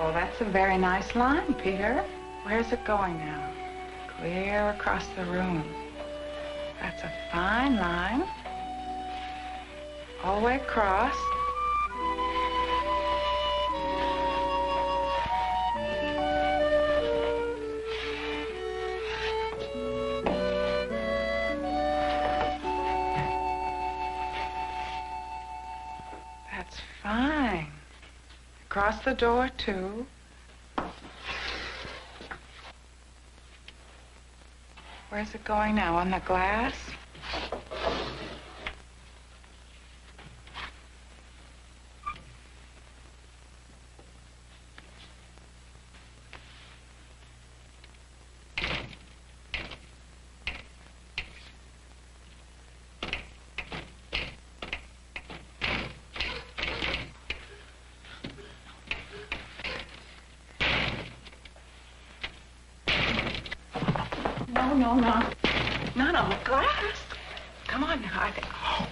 Oh, that's a very nice line, Peter. Where's it going now? Clear across the room. That's a fine line. All the way across. That's fine. Across the door, too. Where's it going now? On the glass? No. Not on the glass. Come on now. Oh.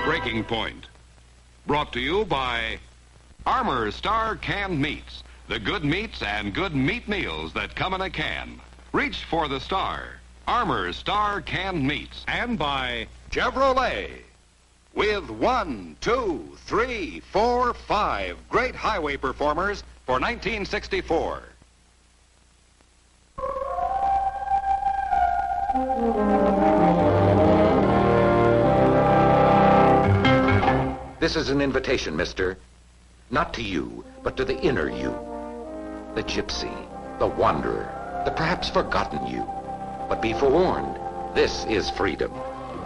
Breaking Point. Brought to you by Armour Star Canned Meats. The good meats and good meat meals that come in a can. Reach for the star. Armour Star Canned Meats. And by Chevrolet. With 1, 2, 3, 4, 5 great highway performers for 1964. This is an invitation, mister. Not to you, but to the inner you. The gypsy, the wanderer, the perhaps forgotten you. But be forewarned, this is freedom.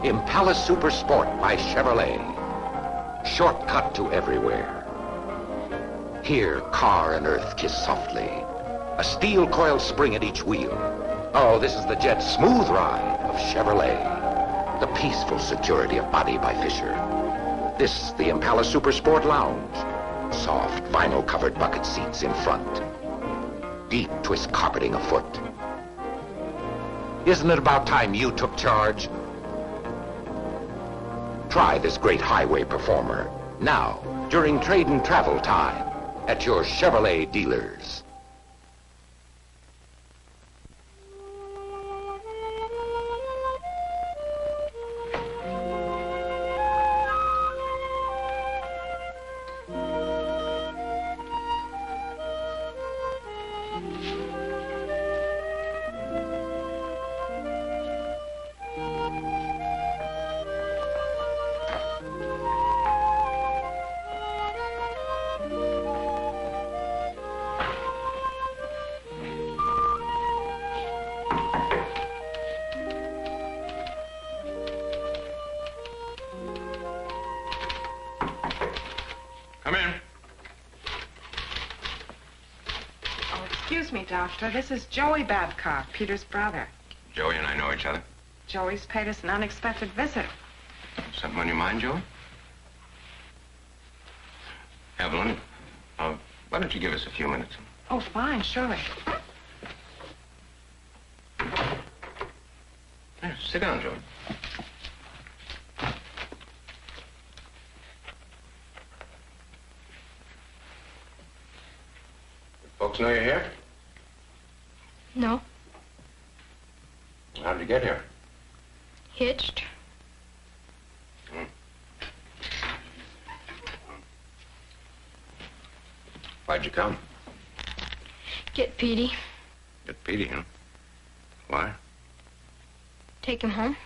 Impala Super Sport by Chevrolet. Shortcut to everywhere. Here, car and earth kiss softly. A steel coiled spring at each wheel. Oh, this is the jet smooth ride of Chevrolet. The peaceful security of body by Fisher. This, the Impala Super Sport Lounge. Soft vinyl-covered bucket seats in front. Deep twist carpeting afoot. Isn't it about time you took charge? Try this great highway performer now, during trade and travel time, at your Chevrolet dealers. Come in. Oh, excuse me, Doctor. This is Joey Babcock, Peter's brother. Joey and I know each other. Joey's paid us an unexpected visit. Something on your mind, Joey? Evelyn, why don't you give us a few minutes? Oh, fine, surely. Here, sit down, Joey. Folks know you're here? No. How did you get here? Hitched. Why'd you come? Get Petey. Get Petey, huh? Why? Take him home.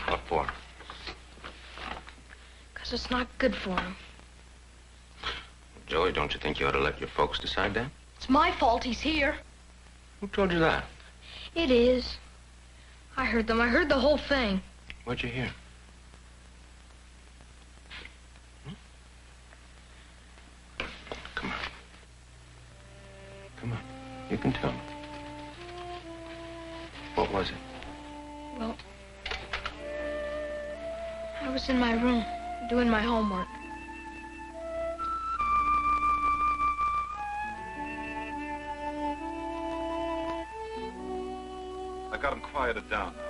What for? 'Cause it's not good for him. Joey, don't you think you ought to let your folks decide that? It's my fault he's here. Who told you that? It is. I heard them. I heard the whole thing. What'd you hear? Come on. Come on. You can tell me. What was it? Well, I was in my room doing my homework. I got him quieted down now.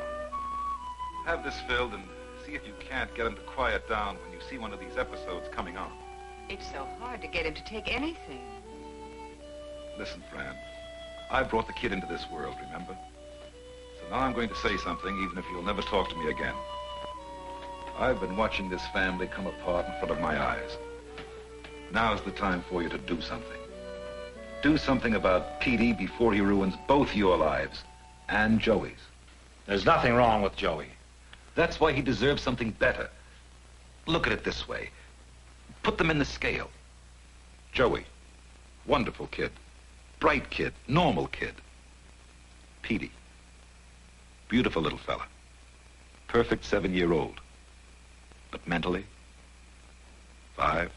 Have this filled and see if you can't get him to quiet down when you see one of these episodes coming on. It's so hard to get him to take anything. Listen, Fran, I brought the kid into this world, remember? So now I'm going to say something, even if you'll never talk to me again. I've been watching this family come apart in front of my eyes. Now's the time for you to do something. Do something about Petey before he ruins both your lives and Joey's. There's nothing wrong with Joey. That's why he deserves something better. Look at it this way. Put them in the scale. Joey, wonderful kid. Bright kid, normal kid. Petey, beautiful little fella. Perfect 7-year-old. But mentally, 5,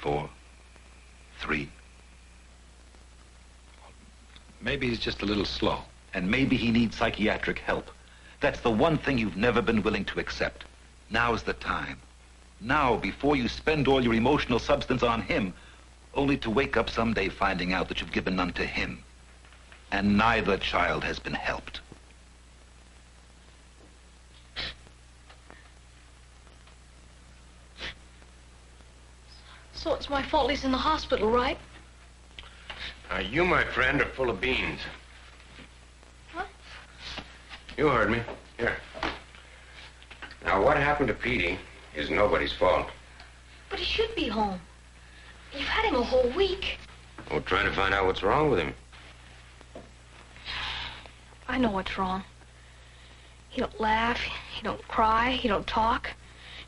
4, 3. Maybe he's just a little slow. And maybe he needs psychiatric help. That's the one thing you've never been willing to accept. Now's the time. Now, before you spend all your emotional substance on him, only to wake up someday finding out that you've given none to him. And neither child has been helped. So it's my fault he's in the hospital, right? You, my friend, are full of beans. Huh? You heard me. Here. Now, what happened to Petey is nobody's fault. But he should be home. You've had him a whole week. We're trying to find out what's wrong with him. I know what's wrong. He don't laugh, he don't cry, he don't talk.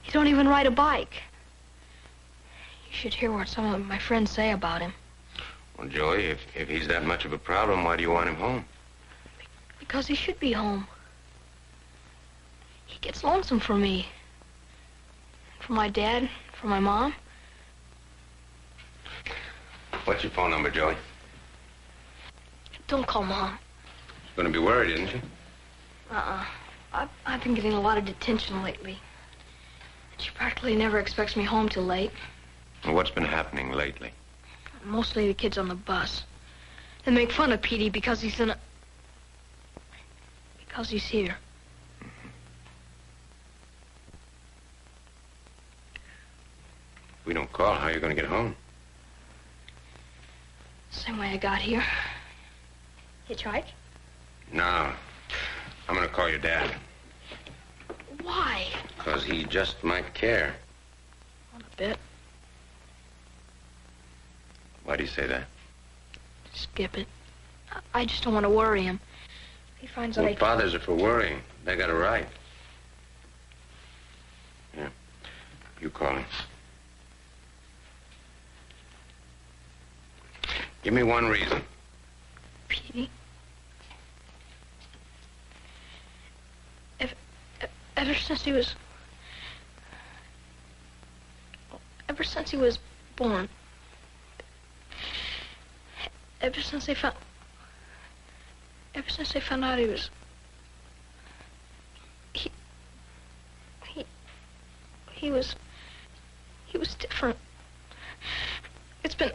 He don't even ride a bike. You should hear what some of my friends say about him. Well, Joey, if he's that much of a problem, why do you want him home? Because he should be home. He gets lonesome for me. For my dad, for my mom. What's your phone number, Joey? Don't call Mom. She's going to be worried, isn't she? I've been getting a lot of detention lately. She practically never expects me home till late. Well, what's been happening lately? Mostly the kids on the bus. They make fun of Petey because he's in a... because he's here. If we don't call, how are you going to get home? Same way I got here. Hitchhike? No. I'm going to call your dad. Why? Because he just might care. On a bit. Why do you say that? Skip it. I just don't want to worry him. If he finds out Well, fathers are for worrying. They got a right. Yeah. You call him. Give me one reason. Petey. Ever since he was... Ever since he was born. Ever since they found out he was... He was different. It's been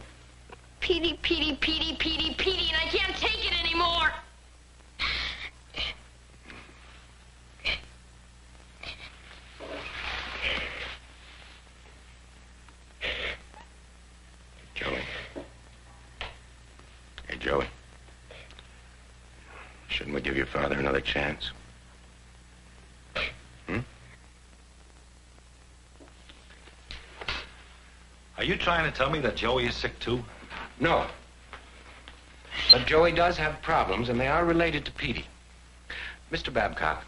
Petey, Petey, Petey, Petey, Petey, and I can't take it anymore. Joey. Hey, Joey. Shouldn't we give your father another chance? Are you trying to tell me that Joey is sick, too? No. But Joey does have problems, and they are related to Petey. Mr. Babcock,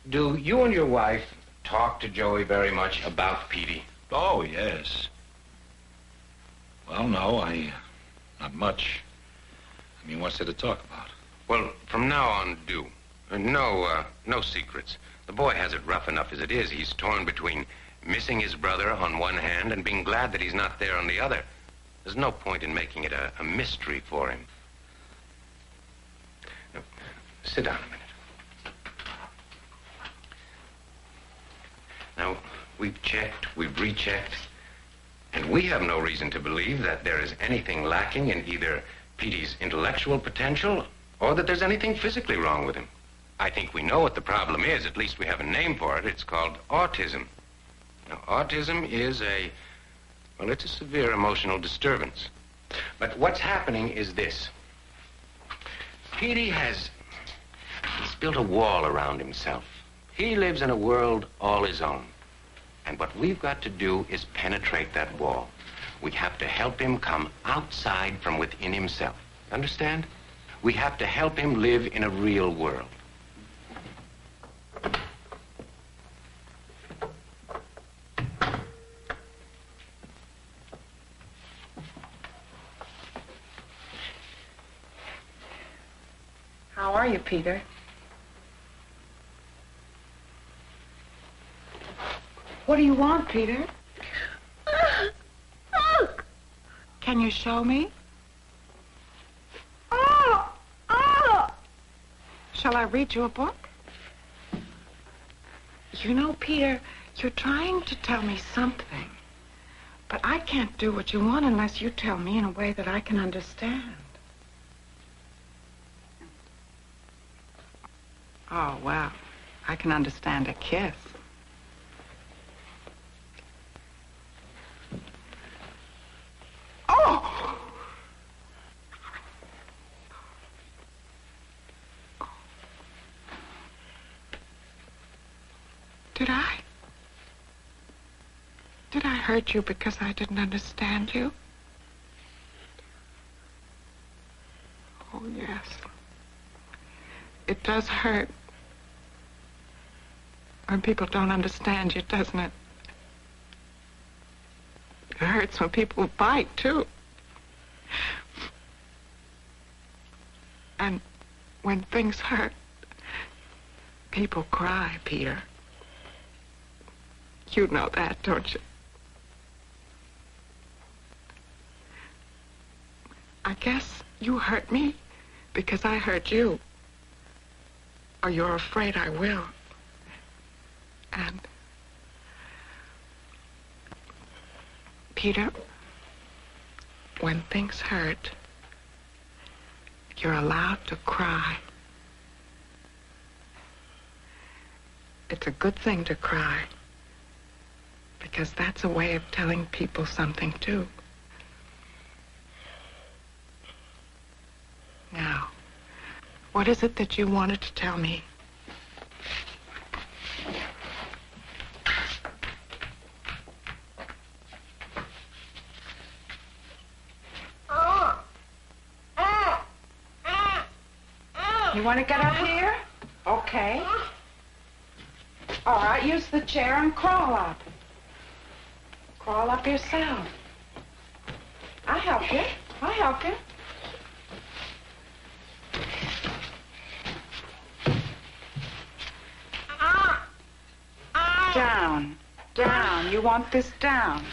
do you and your wife talk to Joey very much about Petey? Oh, yes. Well, no, not much. I mean, what's there to talk about? Well, from now on, do. No secrets. The boy has it rough enough as it is. He's torn between missing his brother on one hand and being glad that he's not there on the other. There's no point in making it a mystery for him. Now, Sit down a minute. Now, we've checked, we've rechecked, and we have no reason to believe that there is anything lacking in either Petey's intellectual potential or that there's anything physically wrong with him. I think we know what the problem is. At least we have a name for it. It's called autism. Now, autism is it's a severe emotional disturbance. But what's happening is this. Petey he's built a wall around himself. He lives in a world all his own. And what we've got to do is penetrate that wall. We have to help him come outside from within himself. Understand? We have to help him live in a real world. How are you, Peter? What do you want, Peter? Can you show me? Shall I read you a book? You know, Peter, you're trying to tell me something, but I can't do what you want unless you tell me in a way that I can understand. Oh, well, I can understand a kiss. Oh! Did I hurt you because I didn't understand you? Oh, yes. It does hurt when people don't understand you, doesn't it? It hurts when people bite, too. And when things hurt, people cry, Peter. You know that, don't you? I guess you hurt me because I hurt you. Or you're afraid I will. And Peter, when things hurt, you're allowed to cry. It's a good thing to cry, because that's a way of telling people something, too. Now, what is it that you wanted to tell me? You want to get up here? Okay. All right, use the chair and crawl up. Crawl up yourself. I'll help you. I'll help you. Down. Down. You want this down.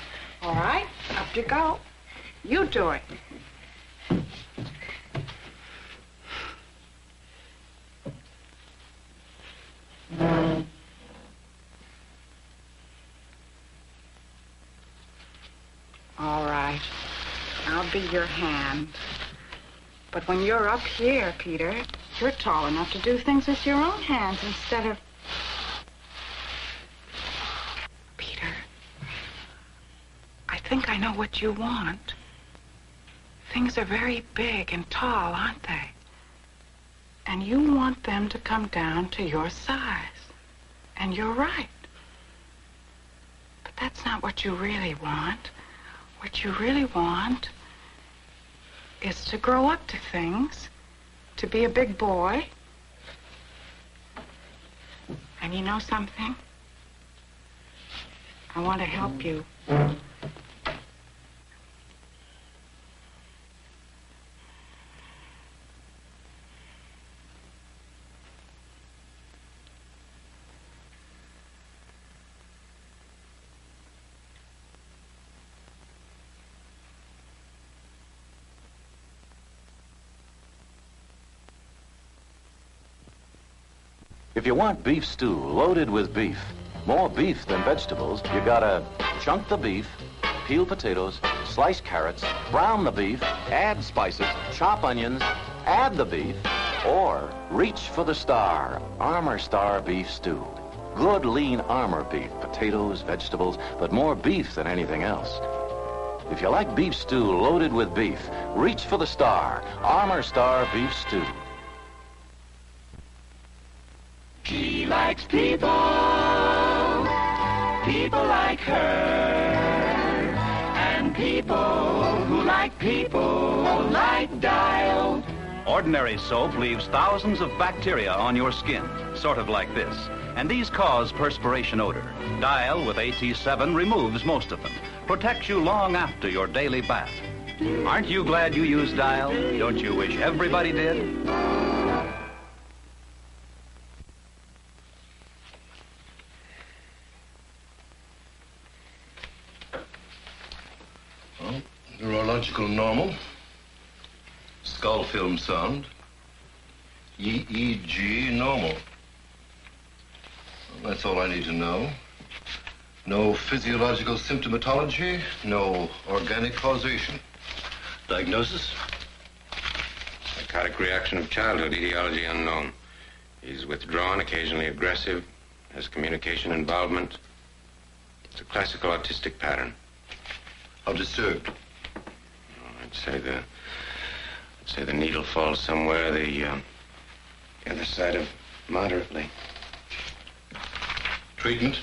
All right, up you go. You do it. All right. I'll be your hand. But when you're up here, Peter, you're tall enough to do things with your own hands instead of... Peter, I think I know what you want. Things are very big and tall, aren't they? And you want them to come down to your size. And you're right. But that's not what you really want. What you really want is to grow up to things, to be a big boy. And you know something? I want to help you. If you want beef stew loaded with beef, more beef than vegetables, you gotta chunk the beef, peel potatoes, slice carrots, brown the beef, add spices, chop onions, add the beef, or reach for the star, Armour Star Beef Stew. Good lean Armour beef, potatoes, vegetables, but more beef than anything else. If you like beef stew loaded with beef, reach for the star, Armour Star Beef Stew. She likes people, people like her, and people who like people like Dial. Ordinary soap leaves thousands of bacteria on your skin, sort of like this, and these cause perspiration odor. Dial with AT7 removes most of them, protects you long after your daily bath. Aren't you glad you use Dial? Don't you wish everybody did? Well, neurological normal. Skull film sound. EEG normal. Well, that's all I need to know. No physiological symptomatology, no organic causation. Diagnosis? Psychotic reaction of childhood, etiology unknown. He's withdrawn, occasionally aggressive, has communication involvement. It's a classical autistic pattern. How disturbed? I'd say the needle falls somewhere the other side of moderately. Treatment?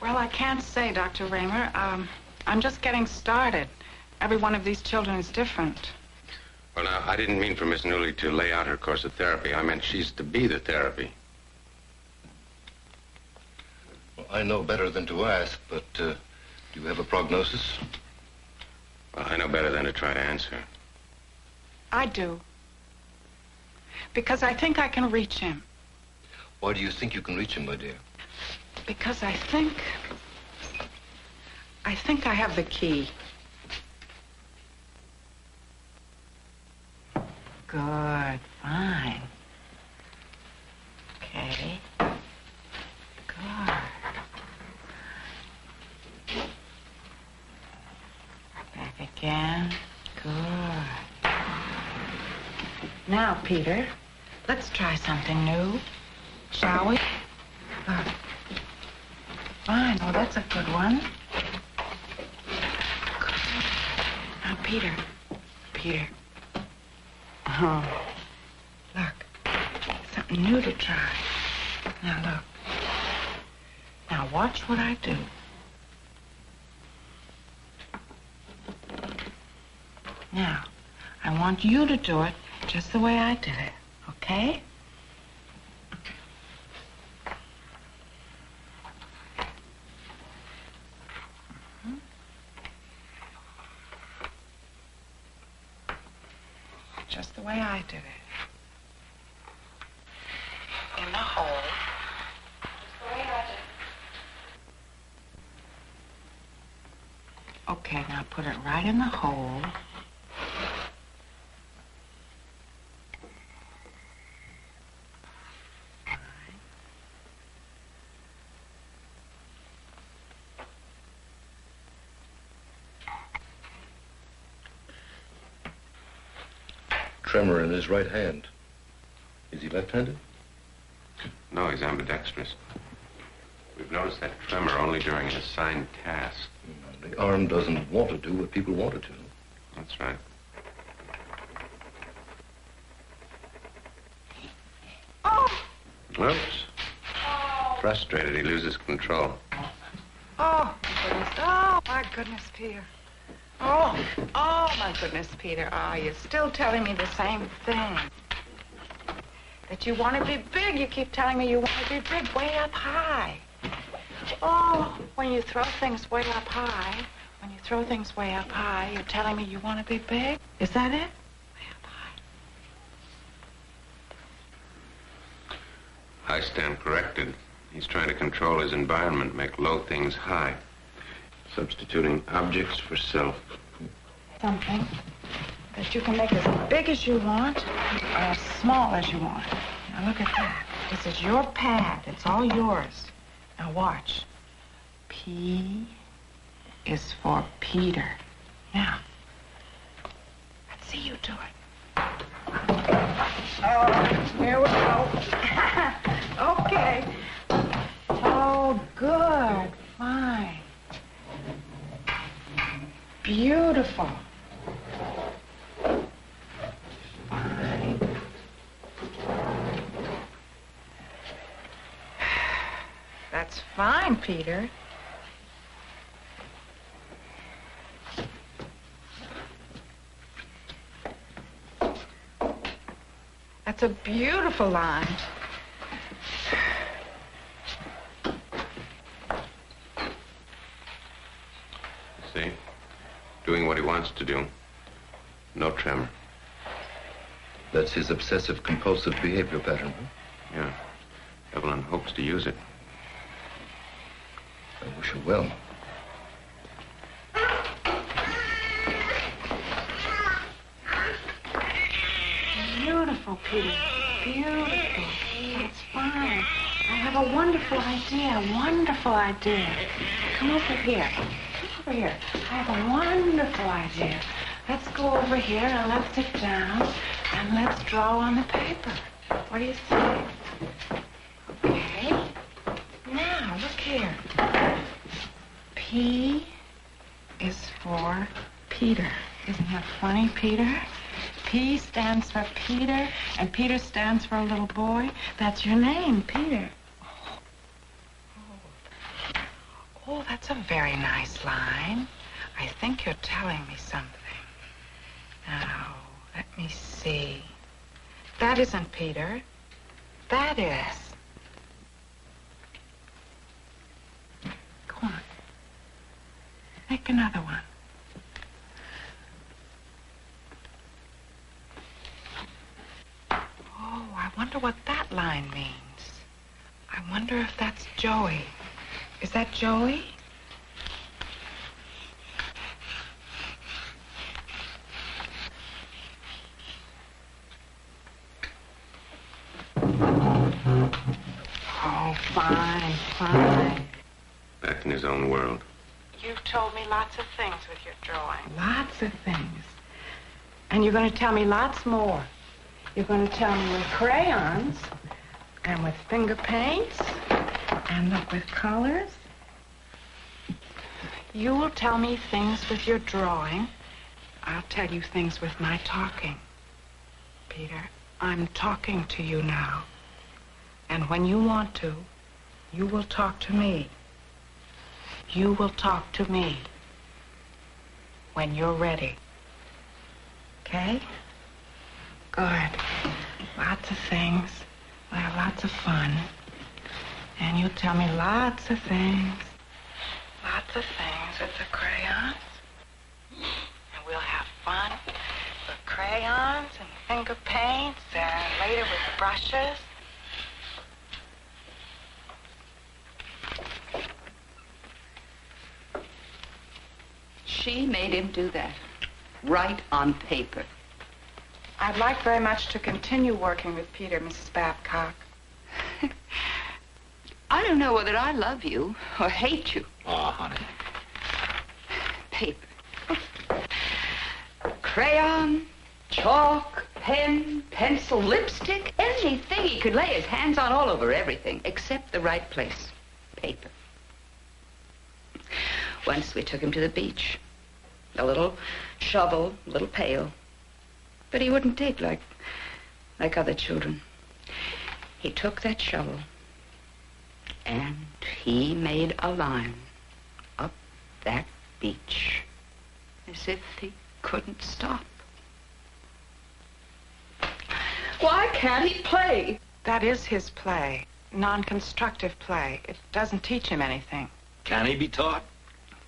Well, I can't say, Dr. Raymer. I'm just getting started. Every one of these children is different. Well, now, I didn't mean for Miss Newley to lay out her course of therapy. I meant she's to be the therapy. Well, I know better than to ask, but do you have a prognosis? Well, I know better than to try to answer. I do. Because I think I can reach him. Why do you think you can reach him, my dear? Because I think I have the key. Good, fine. Okay. Good. Back again. Good. Now, Peter, let's try something new, shall we? Look. Fine. Oh, that's a good one. Good. Now, Peter. Oh, look. Something new to try. Now, look. Now, watch what I do. Now, I want you to do it just the way I did it, okay? Just the way I did it. In the hole. Just the way I did it. Okay, now put it right in the hole. Tremor in his right hand. Is he left-handed? No, he's ambidextrous. We've noticed that tremor only during an assigned task. The arm doesn't want to do what people want it to. That's right. Oh! Whoops. Frustrated, he loses control. Oh, goodness. Oh, my goodness, Peter. Oh, my goodness, Peter. Oh, you're still telling me the same thing. That you want to be big. You keep telling me you want to be big, way up high. Oh, when you throw things way up high, you're telling me you want to be big? Is that it? Way up high. I stand corrected. He's trying to control his environment, make low things high. Substituting objects for self. Something. that you can make as big as you want or as small as you want. Now look at that. This is your pad. It's all yours. Now watch. P is for Peter. Now, let's see you do it. Oh, here we go. Okay. Oh, good. Fine. Beautiful. Fine. That's fine, Peter. That's a beautiful line. See? Doing what he wants to do. No tremor. That's his obsessive-compulsive behavior pattern, huh? Yeah. Evelyn hopes to use it. I wish her well. Beautiful, Peter. Beautiful. That's fine. I have a wonderful idea. Come over here. Come over here. I have a wonderful idea. Let's go over here and let's sit down and let's draw on the paper. What do you say? Okay. Now, look here. P is for Peter. Isn't that funny, Peter? P stands for Peter, and Peter stands for a little boy. That's your name, Peter. Oh, that's a very nice line. I think you're telling me something. Now, let me see. That isn't Peter. That is. Go on. Make another one. Oh, I wonder what that line means. I wonder if that's Joey. Is that Joey? Oh, fine, fine. Back in his own world. You've told me lots of things with your drawing. Lots of things. And you're going to tell me lots more. You're going to tell me with crayons and with finger paints and look with colors. You will tell me things with your drawing. I'll tell you things with my talking. Peter, I'm talking to you now. And when you want to, you will talk to me. You will talk to me when you're ready. Okay? Good. Lots of things. We'll have lots of fun. And you tell me lots of things. Lots of things with the crayons. And we'll have fun with crayons and finger paints and later with brushes. She made him do that. Write on paper. I'd like very much to continue working with Peter, Mrs. Babcock. I don't know whether I love you or hate you. Oh, honey. Paper. Crayon, chalk, pen, pencil, lipstick, anything he could lay his hands on, all over everything, except the right place. Paper. Once we took him to the beach. A little shovel, a little pail. But he wouldn't dig like other children. He took that shovel and he made a line up that beach as if he couldn't stop. Why can't he play? That is his play. Non-constructive play. It doesn't teach him anything. Can he be taught?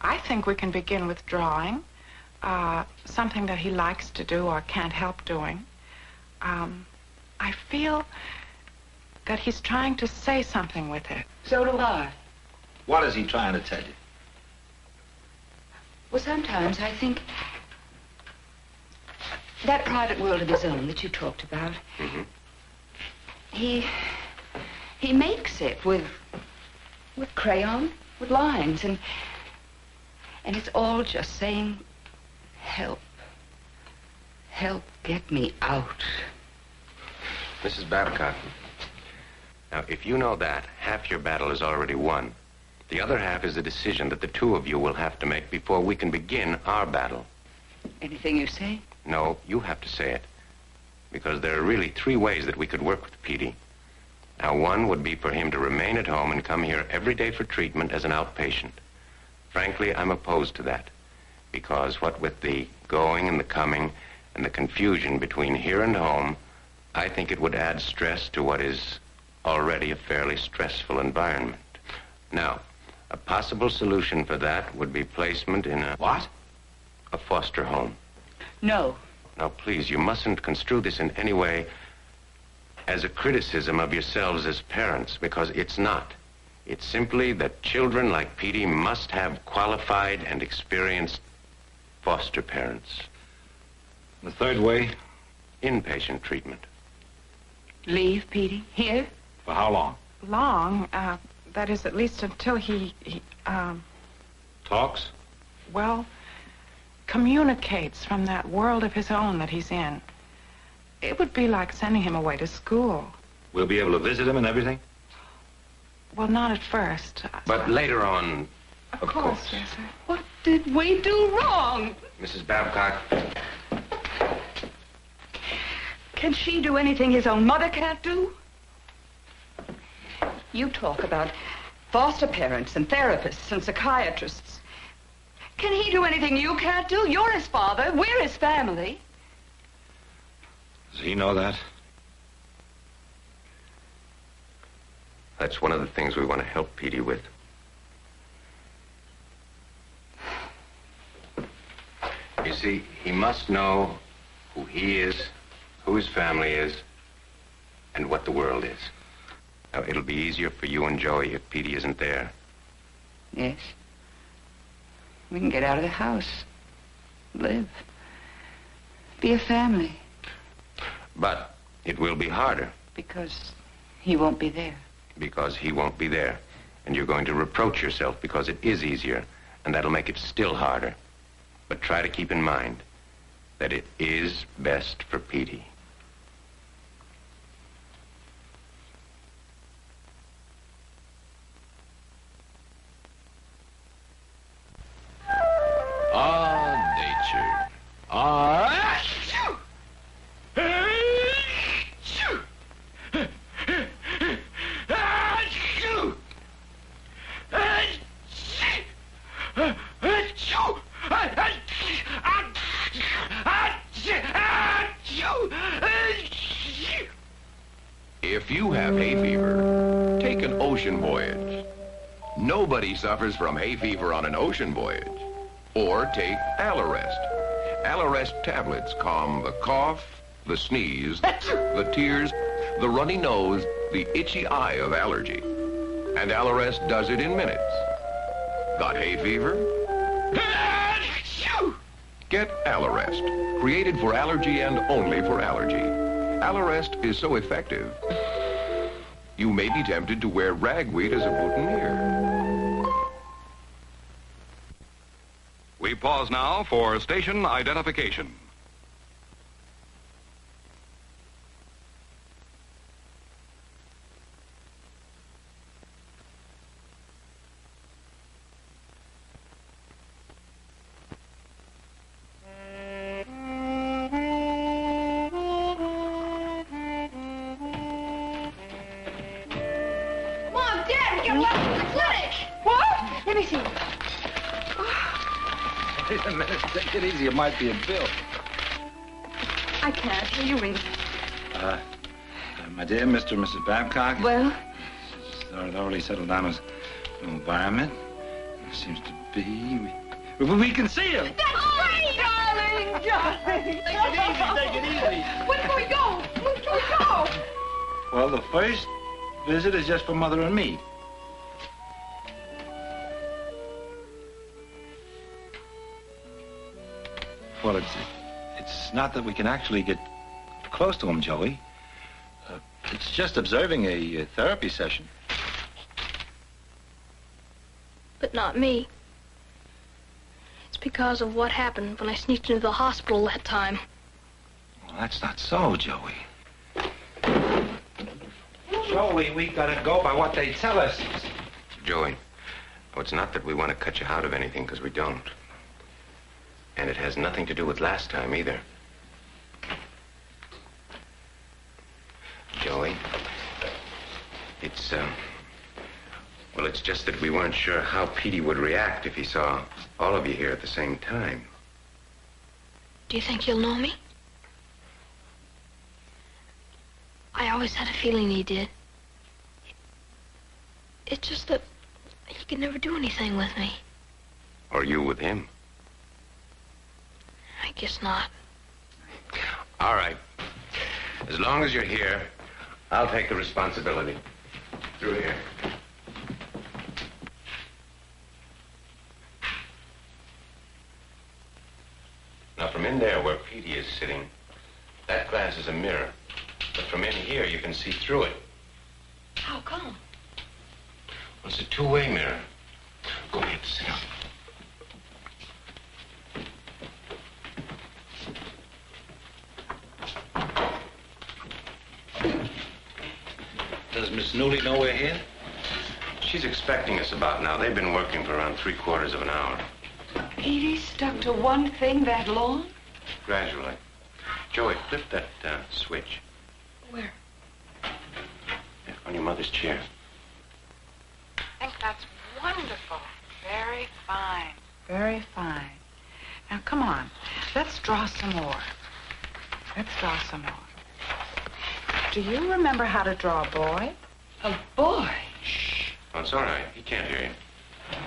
I think we can begin with drawing. Something that he likes to do or can't help doing. I feel that he's trying to say something with it. So do I. What is he trying to tell you? Well, sometimes I think That private world of his own that you talked about. Mm-hmm. He makes it with crayon, with lines, and it's all just saying, help. Help get me out. Mrs. Babcock, now, if you know that, half your battle is already won. The other half is a decision that the two of you will have to make before we can begin our battle. Anything you say? No, you have to say it. Because there are really 3 ways that we could work with Petey. Now, one would be for him to remain at home and come here every day for treatment as an outpatient. Frankly, I'm opposed to that. Because what with the going and the coming and the confusion between here and home, I think it would add stress to what is already a fairly stressful environment. Now, a possible solution for that would be placement in a... What? A foster home. No. Now, please, you mustn't construe this in any way as a criticism of yourselves as parents, because it's not. It's simply that children like Petey must have qualified and experienced foster parents. The third way? Inpatient treatment. Leave, Petey? Here? For how long? Long, that is at least until he Talks? well, communicates from that world of his own that he's in. It would be like sending him away to school. We'll be able to visit him and everything? Well, not at first. But later on, of course. Yes, sir. What did we do wrong? Mrs. Babcock, Can she do anything his own mother can't do? You talk about foster parents and therapists and psychiatrists. Can he do anything you can't do? You're his father. We're his family. Does he know that? that's one of the things we want to help Petey with. You see, he must know who he is, who his family is, and what the world is. Now, it'll be easier for you and Joey if Petey isn't there. Yes. We can get out of the house. Live. Be a family. But it will be harder. Because he won't be there. Because he won't be there. And you're going to reproach yourself because it is easier, and that'll make it still harder. But try to keep in mind that it is best for Petey. Nature. If you have hay fever, take an ocean voyage. Nobody suffers from hay fever on an ocean voyage. Or take Allerest. Allerest tablets calm the cough, the sneeze, the tears, the runny nose, the itchy eye of allergy. And Allerest does it in minutes. Got hay fever? Get Allerest, created for allergy and only for allergy. Allerest is so effective, you may be tempted to wear ragweed as a boutonniere. We pause now for station identification. Mom, Dad, we got left from the clinic. What? Let me see. Wait a minute. Take it easy. It might be a bill. I can't. Will you ring? My dear Mr. and Mrs. Babcock. Well? Thoroughly settled down his new environment. It seems to be. We can see him. That's great, darling. Take it easy. Where can we go? Where can we go? Well, the first visit is just for Mother and me. Well, It's not that we can actually get close to him, Joey. It's just observing a therapy session. But not me. It's because of what happened when I sneaked into the hospital that time. Well, that's not so, Joey. Joey, we gotta go by what they tell us. Joey, oh, it's not that we want to cut you out of anything, because we don't. And it has nothing to do with last time, either. Joey, it's, well, it's just that we weren't sure how Petey would react if he saw all of you here at the same time. Do you think he'll know me? I always had a feeling he did. It's just that he could never do anything with me. Or you with him. I guess not. All right. As long as you're here, I'll take the responsibility. Through here. Now, from in there where Petey is sitting, that glass is a mirror. But from in here, you can see through it. How come? Well, it's a two-way mirror. Go ahead, sit down. Does Miss Newley know we're here? She's expecting us about now. They've been working for around 3/4 of an hour. Petey stuck to one thing that long? Gradually. Joey, flip that switch. Where? On your mother's chair. I think that's wonderful. Very fine. Very fine. Now, come on. Let's draw some more. Let's draw some more. Do you remember how to draw a boy? A boy? Shh. Oh, it's all right. He can't hear you.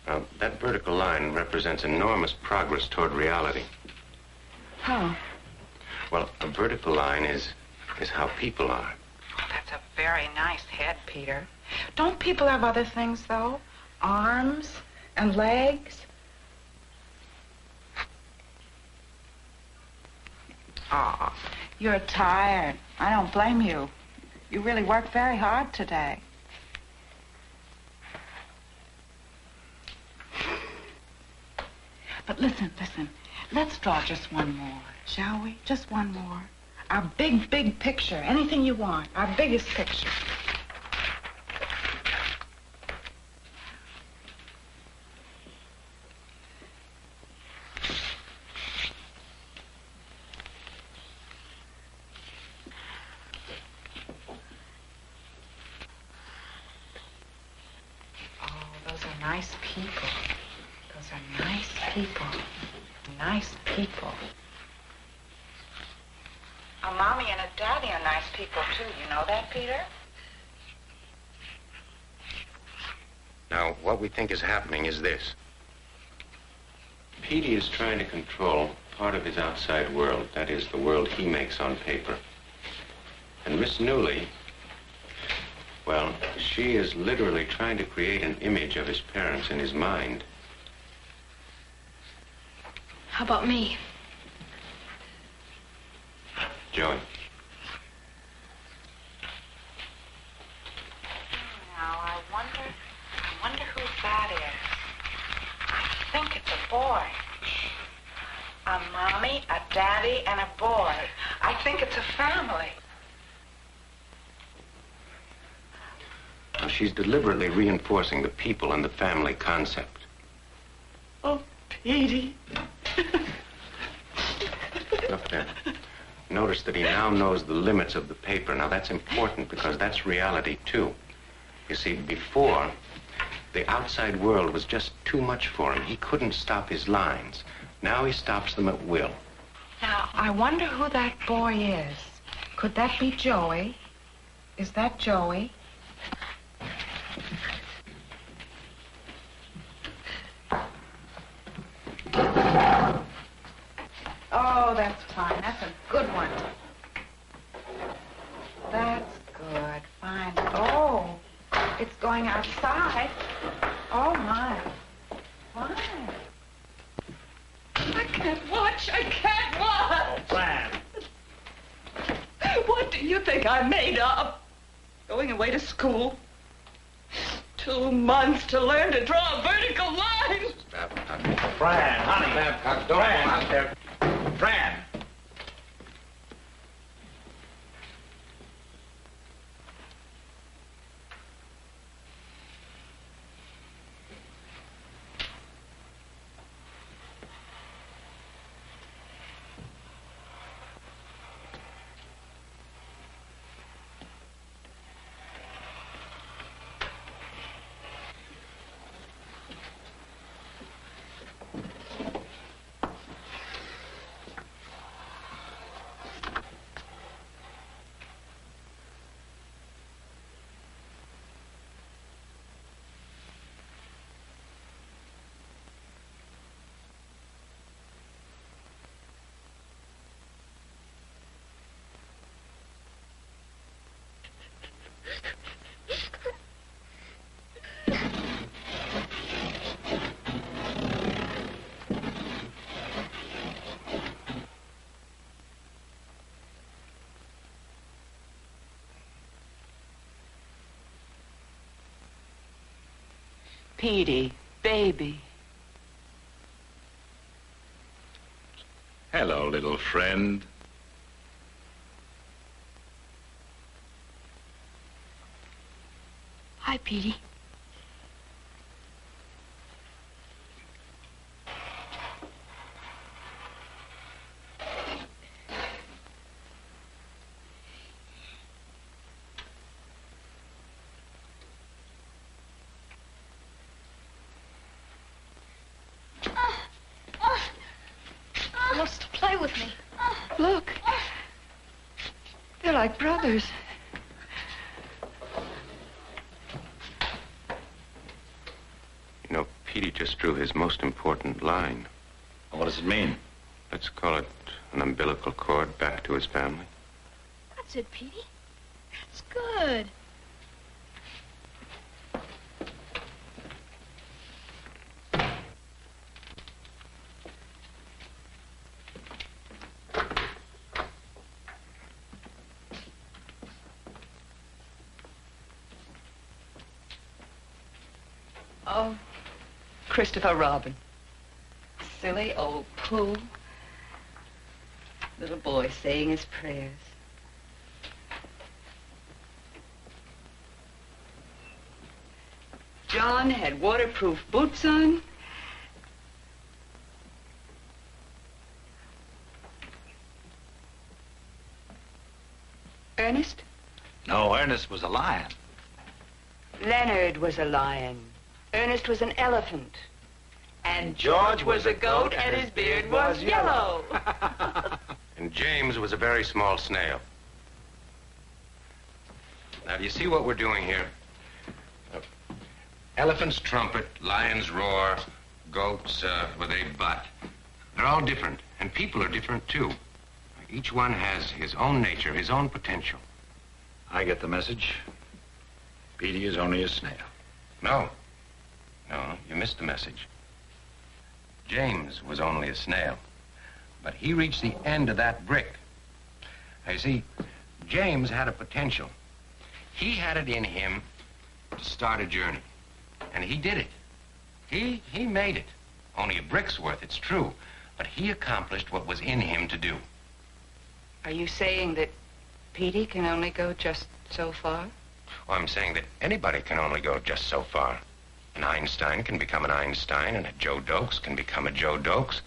Now, that vertical line represents enormous progress toward reality. How? Well, a vertical line is how people are. Oh, that's a very nice head, Peter. Don't people have other things, though? Arms and legs? Aw, you're tired. I don't blame you. You really worked very hard today. But listen. Let's draw just one more, shall we? Just one more. Our big picture. Anything you want. Our biggest picture. Nice people. Those are nice people. Nice people. A mommy and a daddy are nice people, too. You know that, Peter? Now, what we think is happening is this. Petey is trying to control part of his outside world. That is, the world he makes on paper. And Miss Newley, well, she is literally trying to create an image of his parents in his mind. How about me? Joey. Now, I wonder who that is. I think it's a boy. A mommy, a daddy, and a boy. I think it's a family. Now, she's deliberately reinforcing the people and the family concept. Oh, Petey. Look there. Notice that he now knows the limits of the paper. Now, that's important because that's reality, too. You see, before, the outside world was just too much for him. He couldn't stop his lines. Now he stops them at will. Now, I wonder who that boy is. Could that be Joey? Is that Joey? Oh, that's fine. That's a good one. That's good. Fine. Oh, it's going outside. Oh, my. Why? I can't watch. I can't watch. Oh, Fran. What do you think I'm made of? Going away to school? 2 months to learn to draw a vertical line. Babcock. Fran, honey. Babcock, don't go out there. Fran. Petey, baby. Hello, little friend. Hi, Petey. Wants to play with me. Look. They're like brothers. You know, Petey just drew his most important line. What does it mean? Let's call it an umbilical cord back to his family. That's it, Petey. That's good. Oh, Christopher Robin. Silly old Pooh. Little boy saying his prayers. John had waterproof boots on. Ernest? No, Ernest was a lion. Leonard was a lion. Ernest was an elephant. And George was a goat, and his beard was yellow. And James was a very small snail. Now, do you see what we're doing here? Elephants trumpet, lions roar, goats with a butt. They're all different, and people are different, too. Each one has his own nature, his own potential. I get the message. Petey is only a snail. No. No, you missed the message. James was only a snail, but he reached the end of that brick. You see, James had a potential. He had it in him to start a journey, and he did it. He made it. Only a brick's worth, it's true, but he accomplished what was in him to do. Are you saying that Petey can only go just so far? Well, I'm saying that anybody can only go just so far. An Einstein can become an Einstein, and a Joe Dokes can become a Joe Dokes.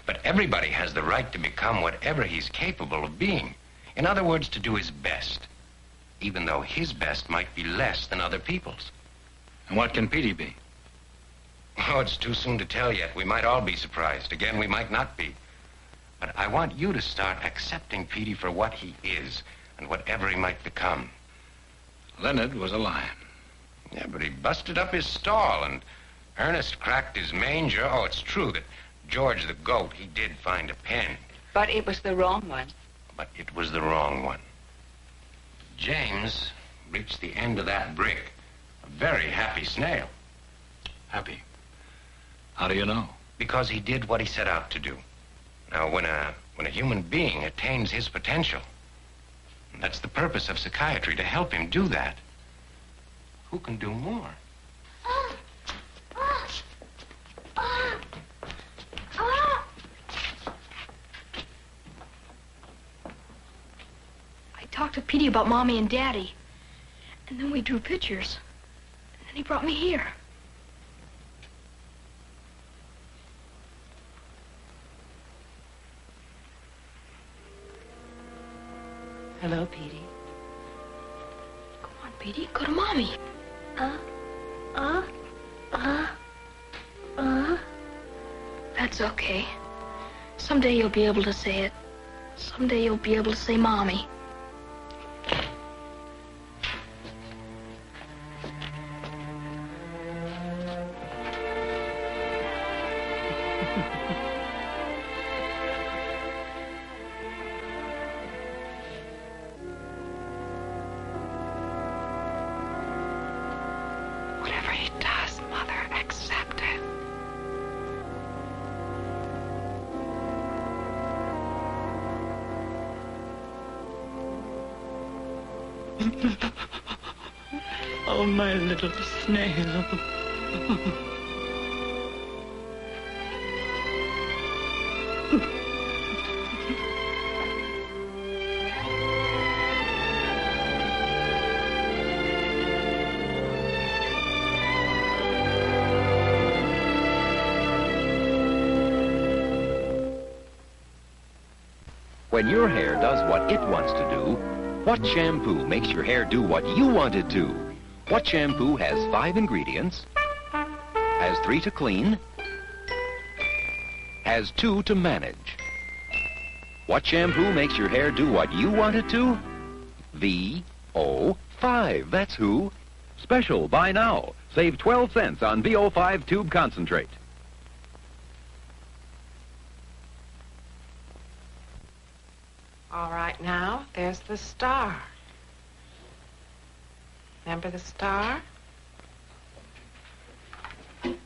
But everybody has the right to become whatever he's capable of being. In other words, to do his best, even though his best might be less than other people's. And what can Petey be? Oh, it's too soon to tell yet. We might all be surprised. Again, we might not be. But I want you to start accepting Petey for what he is, and whatever he might become. Leonard was a lion. Yeah, but he busted up his stall, and Ernest cracked his manger. Oh, it's true that George the goat, he did find a pen. But it was the wrong one. But it was the wrong one. James reached the end of that brick, a very happy snail. Happy. How do you know? Because he did what he set out to do. Now, when a human being attains his potential, and that's the purpose of psychiatry, to help him do that, who can do more? I talked to Petey about Mommy and Daddy, and then we drew pictures, and then he brought me here. Hello, Petey. Come on, Petey, go to Mommy. That's okay. Someday you'll be able to say it. Someday you'll be able to say Mommy. Whatever he does, Mother, accept it. Oh, my little snail. When your hair does what it wants to do, what shampoo makes your hair do what you want it to? What shampoo has 5 ingredients, has 3 to clean, has 2 to manage? What shampoo makes your hair do what you want it to? VO5, that's who. Special buy now. Save 12 cents on VO5 tube concentrate. All right, now, there's the star. Remember the star? Is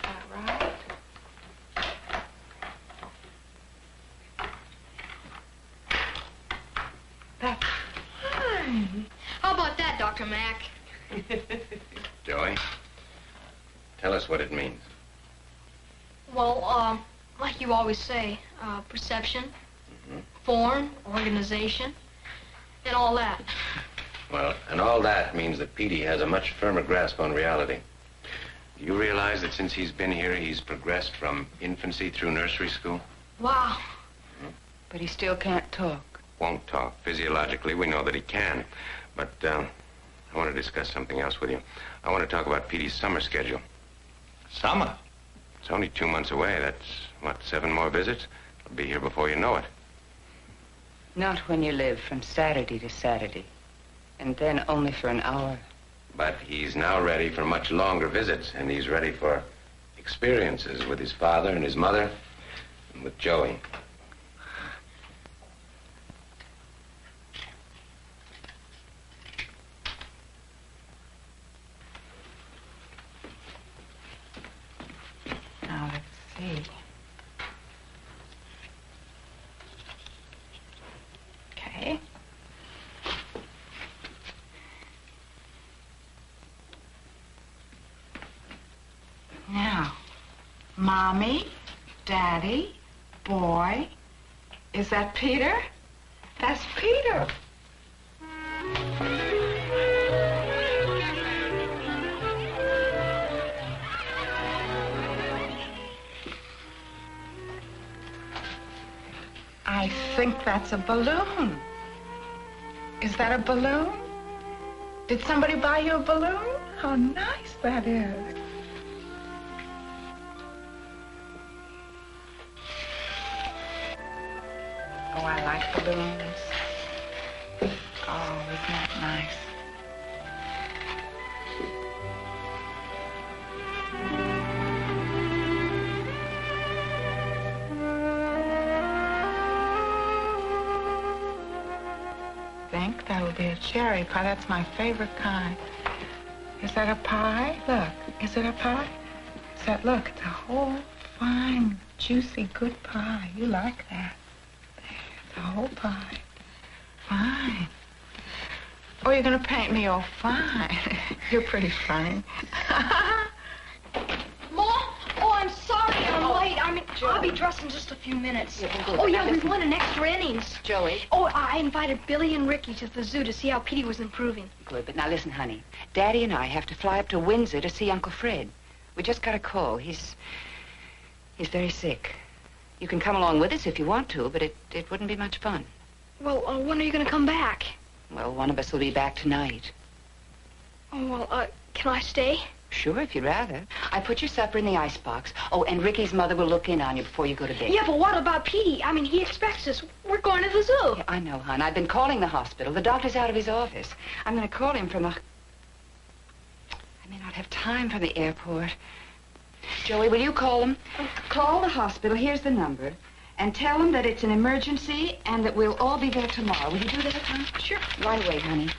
that right? That's fine. How about that, Dr. Mack? Joey, tell us what it means. Well, like you always say, perception, form, organization, and all that. Well, and all that means that Petey has a much firmer grasp on reality. Do you realize that since he's been here, he's progressed from infancy through nursery school? Wow. But he still can't talk. Won't talk. Physiologically, we know that he can. But I want to discuss something else with you. I want to talk about Petey's summer schedule. Summer? It's only 2 months away. That's, what, 7 more visits? I'll be here before you know it. Not when you live from Saturday to Saturday. And then only for an hour. But he's now ready for much longer visits, and he's ready for experiences with his father and his mother, and with Joey. Now, let's see. Okay. Now, Mommy, Daddy, boy. Is that Peter? That's Peter. I think that's a balloon. Is that a balloon? Did somebody buy you a balloon? How nice that is. Oh, I like balloons. Oh, isn't that nice? I think that'll be a cherry pie. That's my favorite kind. Is that a pie? Look, is it a pie? Is that, look, it's a whole fine, juicy, good pie. You like that. There, the whole pie. Fine. Oh, you're gonna paint me all fine. You're pretty funny. Mom? Oh, I'm sorry I'm late. I'll be dressed in just a few minutes. Oh, yeah, we won an extra innings. Joey? Oh, I invited Billy and Ricky to the zoo to see how Petey was improving. Good, but now listen, honey. Daddy and I have to fly up to Windsor to see Uncle Fred. We just got a call. He's very sick. You can come along with us if you want to, but it wouldn't be much fun. Well, when are you going to come back? Well, one of us will be back tonight. Oh, well, can I stay? Sure, if you'd rather. I put your supper in the icebox. Oh, and Ricky's mother will look in on you before you go to bed. Yeah, but what about Petey? He expects us. We're going to the zoo. Yeah, I know, hon. I've been calling the hospital. The doctor's out of his office. I'm going to call him from the... I may not have time from the airport. Joey, will you call them? Call the hospital. Here's the number. And tell them that it's an emergency and that we'll all be there tomorrow. Will you do that, hon? Sure. Right away, honey.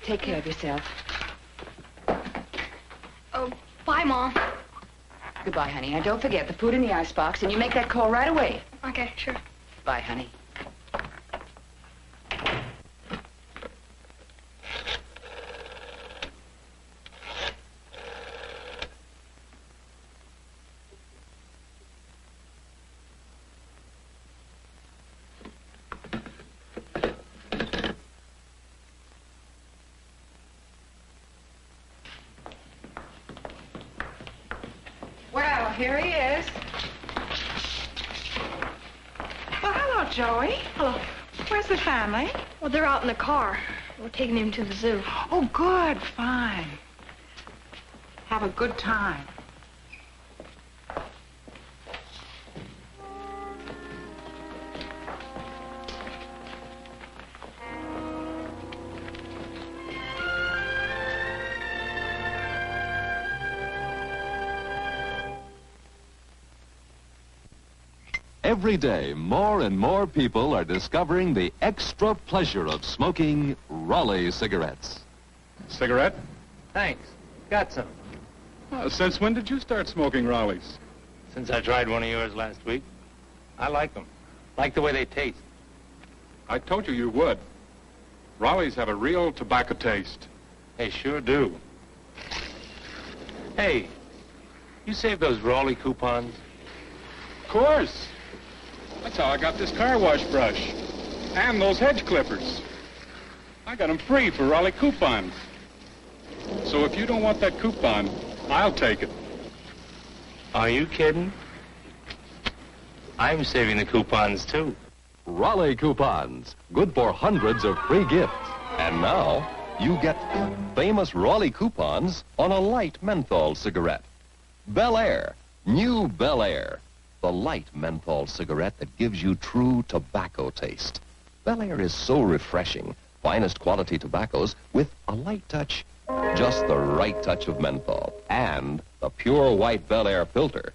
Take care of yourself. Oh, bye, Mom. Goodbye, honey. Now, don't forget the food in the icebox, and you make that call right away. Okay, sure. Bye, honey. Well, here he is. Well, hello, Joey. Hello. Where's the family? Well, they're out in the car. We're taking him to the zoo. Oh, good. Fine. Have a good time. Every day, more and more people are discovering the extra pleasure of smoking Raleigh cigarettes. Cigarette? Thanks. Got some. Since when did you start smoking Raleighs? Since I tried one of yours last week. I like them. Like the way they taste. I told you you would. Raleighs have a real tobacco taste. They sure do. Hey, you saved those Raleigh coupons? Of course. That's how I got this car wash brush. And those hedge clippers. I got them free for Raleigh coupons. So if you don't want that coupon, I'll take it. Are you kidding? I'm saving the coupons, too. Raleigh coupons, good for hundreds of free gifts. And now, you get famous Raleigh coupons on a light menthol cigarette. Bel Air, new Bel Air. The light menthol cigarette that gives you true tobacco taste. Bel Air is so refreshing. Finest quality tobaccos with a light touch, just the right touch of menthol. And the pure white Bel Air filter.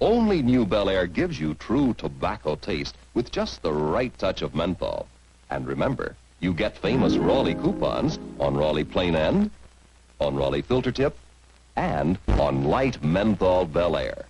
Only new Bel Air gives you true tobacco taste with just the right touch of menthol. And remember, you get famous Raleigh coupons on Raleigh Plain End, on Raleigh Filter Tip, and on light menthol Bel Air.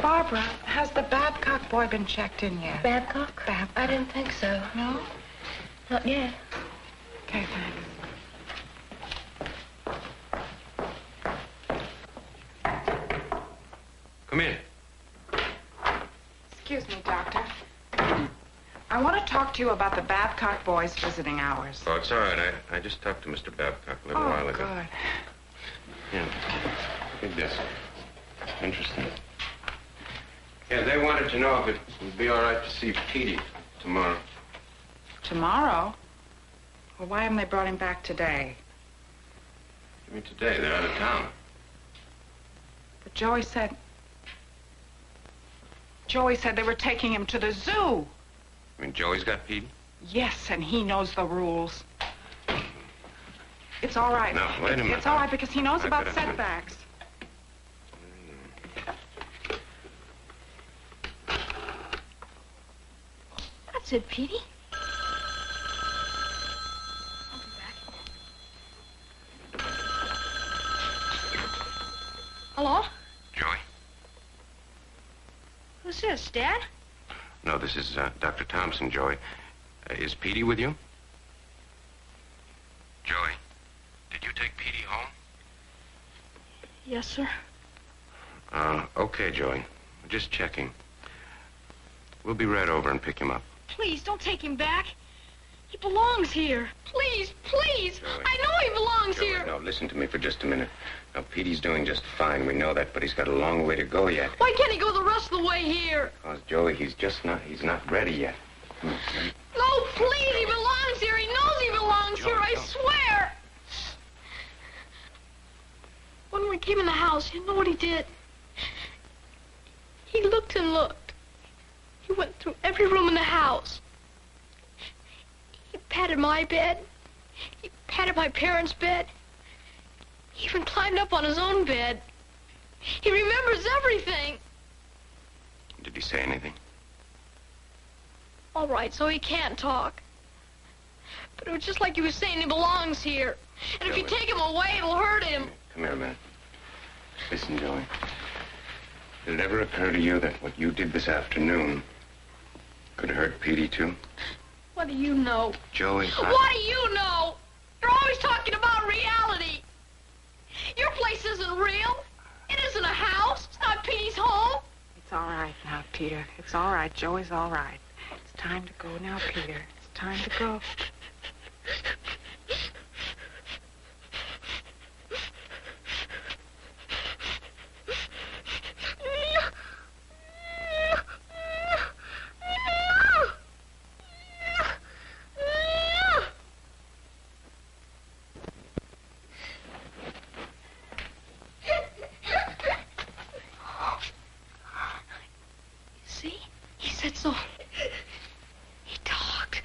Barbara, has the Babcock boy been checked in yet? Babcock? Babcock. I didn't think so. No? Not yet. Okay, thanks. Come in. Excuse me, Doctor. I want to talk to you about the Babcock boys' visiting hours. Oh, it's all right. I just talked to Mr. Babcock a little while ago. Good. Yeah. Read this. Interesting. Yeah, they wanted to know if it would be all right to see Petey tomorrow. Tomorrow? Well, why haven't they brought him back today? I mean, today, they're out of town. But Joey said they were taking him to the zoo. I mean, Joey's got Petey? Yes, and he knows the rules. It's all right. No, wait a minute. It's all right because he knows I've about got a- setbacks. That's it, Petey. Hello? Joey? Who's this, Dad? No, this is Dr. Thompson, Joey. Is Petey with you? Joey, did you take Petey home? Yes, sir. Okay, Joey. Just checking. We'll be right over and pick him up. Please, don't take him back. He belongs here. Please, please. Joey. I know he belongs Joey, here. no, listen to me for just a minute. Now, Petey's doing just fine. We know that, but he's got a long way to go yet. Why can't he go the rest of the way here? Because, Joey, he's not ready yet. Come on, Joey. No, please, he belongs here. He knows he belongs Joey, here, I don't. swear. When we came in the house, you know what he did? He looked and looked. He went through every room in the house. He patted my bed. He patted my parents' bed. He even climbed up on his own bed. He remembers everything. Did he say anything? All right, so he can't talk. But it was just like he was saying he belongs here. And if you Joey. take him away, it'll hurt him. Come here a minute. Listen, Joey. Did it ever occur to you that what you did this afternoon could hurt Petey, too? What do you know? Joey, What do you know? You're always talking about reality. Your place isn't real. It isn't a house. It's not Petey's home. It's all right now, Peter. It's all right. Joey's all right. It's time to go now, Peter. It's time to go. See? He said so. He talked.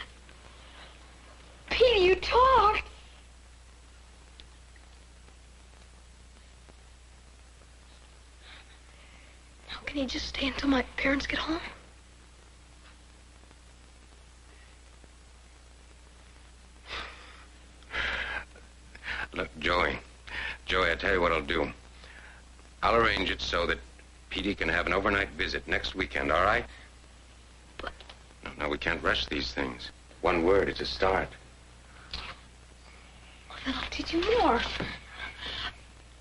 Petey, you talked. Now, can he just stay until my parents get home? Look, Joey. Joey, I tell you what I'll do. I'll arrange it so that Petey can have an overnight visit next weekend, all right? But... No, we can't rush these things. One word, it's a start. Well, then I'll teach you more.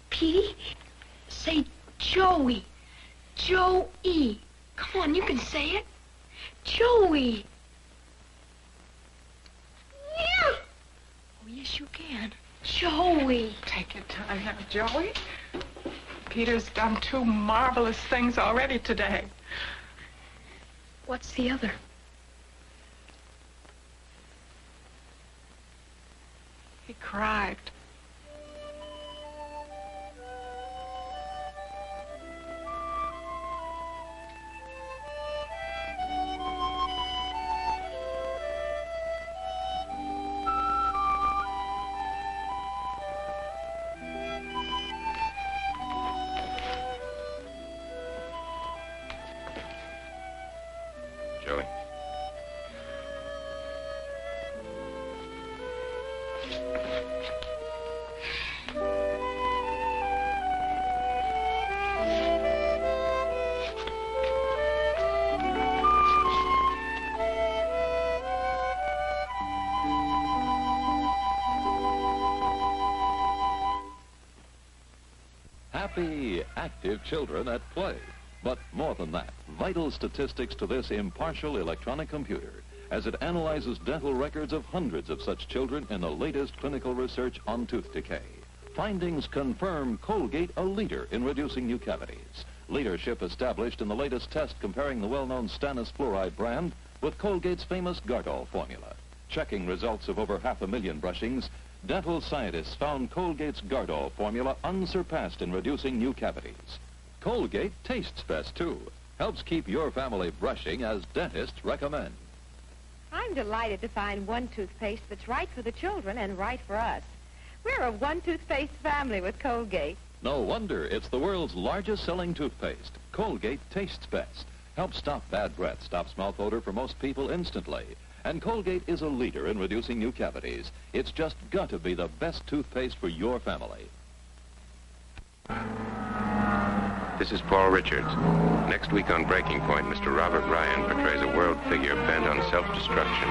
Petey, say Joey. Joey. Come on, you can say it. Joey. Yeah. Oh, yes, you can. Joey. Take your time now, Joey. Peter's done 2 marvelous things already today. What's the other? He cried. Joey. Happy, active children at play. But more than that, vital statistics to this impartial electronic computer as it analyzes dental records of hundreds of such children in the latest clinical research on tooth decay. Findings confirm Colgate a leader in reducing new cavities. Leadership established in the latest test comparing the well-known stannous fluoride brand with Colgate's famous Gargle formula. Checking results of over 500,000 brushings, dental scientists found Colgate's Gardol formula unsurpassed in reducing new cavities. Colgate tastes best, too. Helps keep your family brushing as dentists recommend. I'm delighted to find one toothpaste that's right for the children and right for us. We're a one toothpaste family with Colgate. No wonder it's the world's largest selling toothpaste. Colgate tastes best. Helps stop bad breath, stops mouth odor for most people instantly. And Colgate is a leader in reducing new cavities. It's just got to be the best toothpaste for your family. This is Paul Richards. Next week on Breaking Point, Mr. Robert Ryan portrays a world figure bent on self-destruction.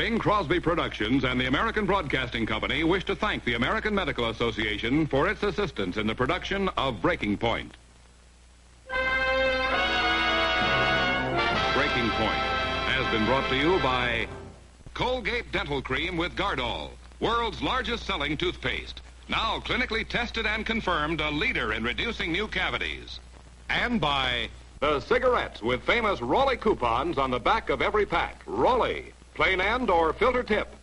Bing Crosby Productions and the American Broadcasting Company wish to thank the American Medical Association for its assistance in the production of Breaking Point. Breaking Point has been brought to you by Colgate Dental Cream with Gardol, world's largest selling toothpaste. Now clinically tested and confirmed a leader in reducing new cavities. And by the cigarettes with famous Raleigh coupons on the back of every pack. Raleigh, plain end or filter tip.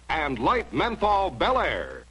And light menthol Bel Air.